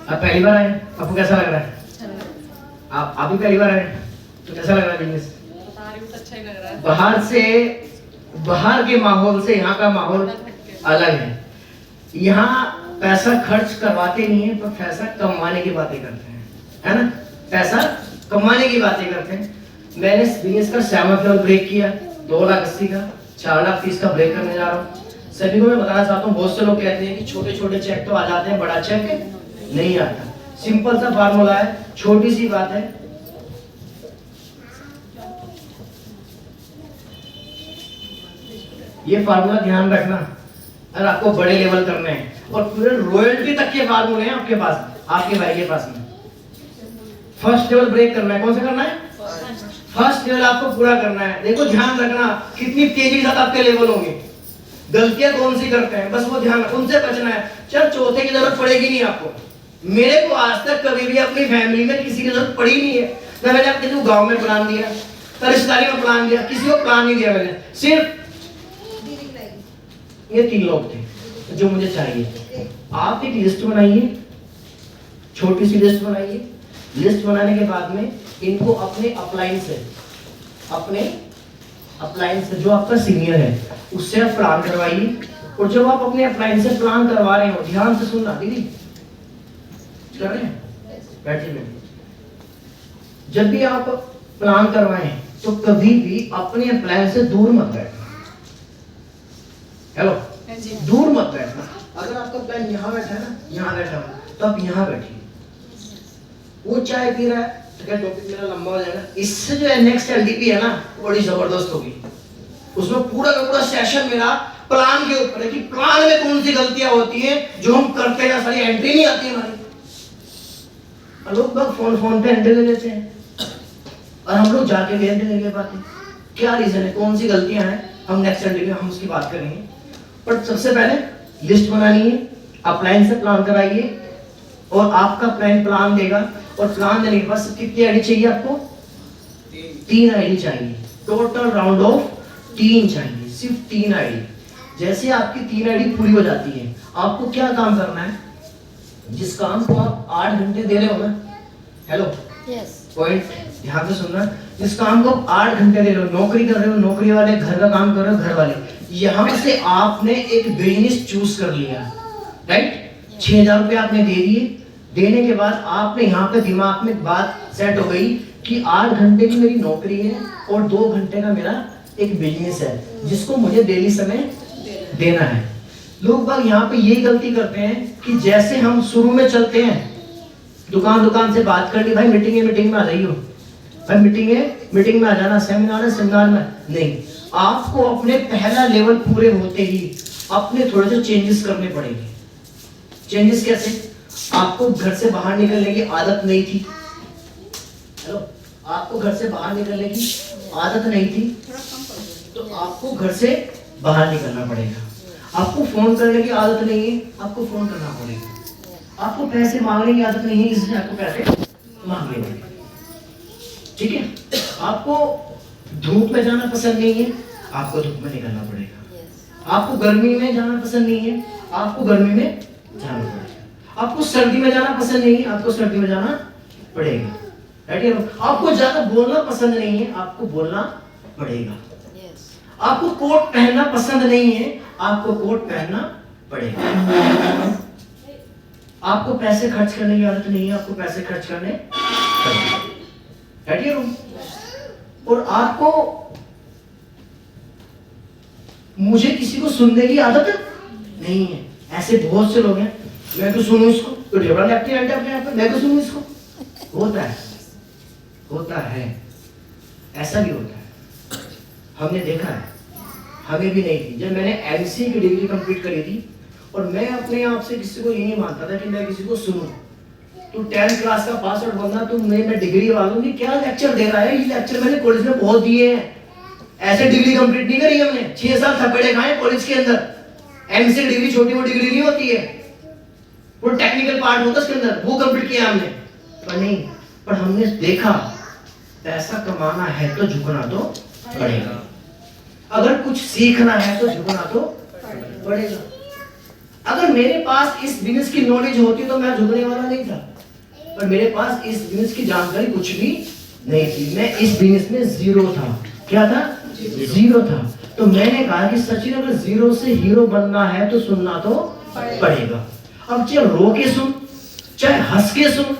आप पहली बार आए, आपको कैसा लग रहा है? आप भी पहली बार आए तो कैसा लग रहा है बिजनेस? अच्छा ही लग रहा है। बाहर के माहौल से यहाँ का माहौल अलग है। यहाँ पैसा खर्च करवाते नहीं है, पर पैसा कमाने की बातें करते हैं, है ना? पैसा कमाने की बातें करते हैं। मैंने बिजनेस का 7 फ्लोर ब्रेक किया, 2,80,000 का, 4,30,000 का ब्रेक करने जा रहा हूँ। सभी को मैं बताना चाहता हूँ, बहुत से लोग कहते हैं कि छोटे छोटे चेक तो आ जाते हैं, बड़ा चेक नहीं आता। सिंपल सा फार्मूला है, छोटी सी बात है। ये फार्मूला ध्यान रखना अगर आपको बड़े लेवल करने हैं, और पूरे रॉयल्टी तक के फार्मूले हैं आपके पास, आपके भाई के पास में। फर्स्ट लेवल ब्रेक करना है, कौन सा करना है? फर्स्ट लेवल आपको पूरा करना है। देखो ध्यान रखना कितनी तेजी के साथ आपके लेवल होंगे, गलतियां कौन सी करते हैं, बस वो ध्यान, उनसे बचना है। चल चौथे की जरूरत पड़ेगी नहीं आपको। मेरे को आज तक कभी भी अपनी फैमिली में किसी की जरूरत पड़ी नहीं है। ना मैंने किसी को गांव में प्लान दिया, ना रिश्तेदारी में प्लान दिया, किसी को प्लान नहीं दिया मैंने। सिर्फ ये 3 लोग थे जो मुझे चाहिए। आप एक लिस्ट बनाइए, छोटी सी लिस्ट बनाइए। लिस्ट बनाने के बाद में इनको अपने अप्लायंस से जो आपका सीनियर है उससे आप प्लान करवाइए। और जब आप अपने अप्लायंस से प्लान करवा रहे हो, ध्यान से सुनना दीदी, कर रहे हैं, बैठिए। जब भी आप प्लान करवाएं तो कभी भी अपने अप्लायंस से दूर मत बैठना। हेलो, दूर मत बैठना। अगर आपका प्लान यहाँ बैठा है ना, यहाँ बैठा है, तो आप यहाँ बैठिए। वो चाय पी रहा है तो क्या टॉपिक मेरा लंबा हो जाएगा। इससे जो है नेक्स्ट एलडीपी है ना, बड़ी जबरदस्त होगी। उसमें पूरा का पूरा सेशन मेरा प्लान के ऊपर है कि प्लान में कौन सी गलतियां होती हैं जो हम करते हैं, सारी एंट्री नहीं आती हमारी। लोग फोन पे एंट्री ले लेते हैं और हम लोग जाके भी एंट्री नहीं ले पाते। क्या रीजन है, कौन सी गलतियां हैं, हम नेक्स्ट एलडीपी में हम उसकी बात करेंगे। पर सबसे पहले लिस्ट बनानी है, अप्लायंस से प्लान कराइए, और आपका प्लान देगा। और प्लान देने के बाद कितनी आईडी चाहिए आपको? 3 आईडी चाहिए। टोटल राउंड ऑफ 3 चाहिए, सिर्फ 3 आईडी। जैसे आपकी 3 आईडी पूरी हो जाती है, आपको क्या काम करना है? जिस काम को आप 8 घंटे दे रहे हो ना, हेलो, पॉइंट ध्यान से सुनना। जिस काम को आप 8 घंटे दे रहे हो, नौकरी कर रहे हो, नौकरी वाले, घर का काम कर रहे हो, घर वाले, यहाँ से आपने एक बिजनेस चूज कर लिया, राइट? 6,000 रुपये आपने दे दिए। देने के बाद आपने यहाँ पे दिमाग में बात सेट हो गई कि 8 घंटे की मेरी नौकरी है और 2 घंटे का मेरा एक बिजनेस है जिसको मुझे डेली समय देना है। लोग बाग यहाँ पे यही गलती करते हैं कि जैसे हम शुरू में चलते हैं, दुकान से बात कर ली, भाई मीटिंग में आ जाइयो, भाई मीटिंग में आ जाना, सेमिनार में नहीं। आपको अपने पहला लेवल पूरे होते ही अपने थोड़े से चेंजेस करने पड़ेंगे। चेंजेस कैसे? आपको घर से बाहर निकलने की आदत नहीं थी, हेलो, आपको घर से बाहर निकलने की आदत नहीं थी, तो आपको घर से बाहर निकलना पड़ेगा। आपको फोन करने की आदत नहीं है, आपको फोन करना पड़ेगा। आपको पैसे मांगने की आदत नहीं है, इसलिए आपको पैसे मांगने पड़ेंगे, ठीक है? आपको धूप में जाना पसंद नहीं है, आपको धूप में निकलना पड़ेगा। आपको गर्मी में जाना पसंद नहीं है, आपको गर्मी में जाना पड़ेगा। आपको सर्दी में जाना पसंद नहीं है, आपको सर्दी में जाना पड़ेगा, राइट? आपको ज्यादा बोलना पसंद नहीं है, आपको बोलना पड़ेगा। आपको कोट पहनना पसंद नहीं है, आपको कोट पहनना पड़ेगा। आपको पैसे खर्च करने की आदत नहीं है, आपको पैसे खर्च करने पड़ेगा, राइट? और आपको मुझे किसी को सुनने की आदत नहीं है। ऐसे बहुत से लोग हैं, मैं तो सुनूं इसको, तो ढेबरा लगती है अपने आप में, मैं तो सुनूं इसको। होता है, ऐसा भी होता है, हमने देखा है। हमें भी नहीं थी। जब मैंने एमसीए की डिग्री कंप्लीट करी थी, और मैं अपने आप से किसी को ये नहीं मानता था कि मैं किसी को सुनूं। तू 10th क्लास का पास आउट बंदा, तू मैं डिग्री वालों की क्या लेक्चर दे रहा है? ये लेक्चर मैंने कॉलेज में बहुत दिए हैं। ऐसे डिग्री कंप्लीट नहीं करी हमने, 6 साल थपेड़े खाए कॉलेज के अंदर। एमसीए डिग्री छोटी मोटी डिग्री नहीं होती है, वो टेक्निकल पार्ट होता है उसके अंदर, वो कंप्लीट किया हमने। पर नहीं, पर हमने देखा पैसा कमाना है तो झुकना तो पड़ेगा। अगर कुछ सीखना है तो झुकना तो पड़ेगा। अगर मेरे पास इस बिजनेस की नॉलेज होती तो मैं झुकने वाला नहीं था, पर मेरे पास इस बिजनेस की जानकारी कुछ भी नहीं थी। मैं इस बिजनेस में जीरो था। क्या था? जीरो था। तो मैंने कहा कि सचिन अगर जीरो से हीरो बनना है तो सुनना तो पड़ेगा। अब चाहे रो के सुन, चाहे हंस के सुन,